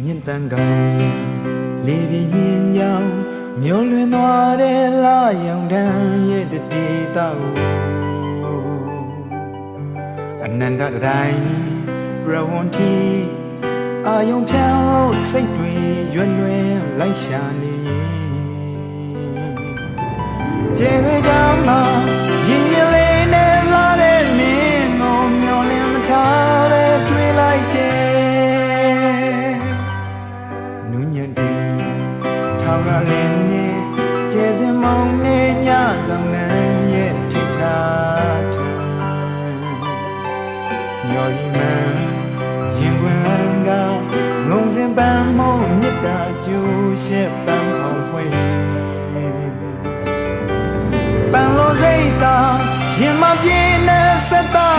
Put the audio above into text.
မြင့်တန်ကောင်းရလေပြင်းရင်ကြောင်မျိုးလွင်သွားတဲ့လာရောင်တန်းရဲ့တတိတောက်အနန္တတိုင်းရဝွန်တီအာယုံဖြန်းလို့စိတ်တွေရွယ်လွင်လိုက်ရှာနေကျေတွေကြောင့်မှရင်ရလေးနဲ့လာတဲ့နင်းကိုမျောလင်းမထားပဲတွေ့လိုက်တယ်နူးညံ့တဲ့ထောင်ကလေးနဲ့ကျဲစင်မောင်နဲ့ညဆောင်နဲ့ရဲ့ထိထားထံမျောရီမှန်ရင်ခွင်လန်းကငုံစင်ပန်းမို့မြစ်တာကျူရှက်ပန်းအောင်ဝဲပန်းလို့စိတ်သာရင်မပြေနဲ့ဆက်တာ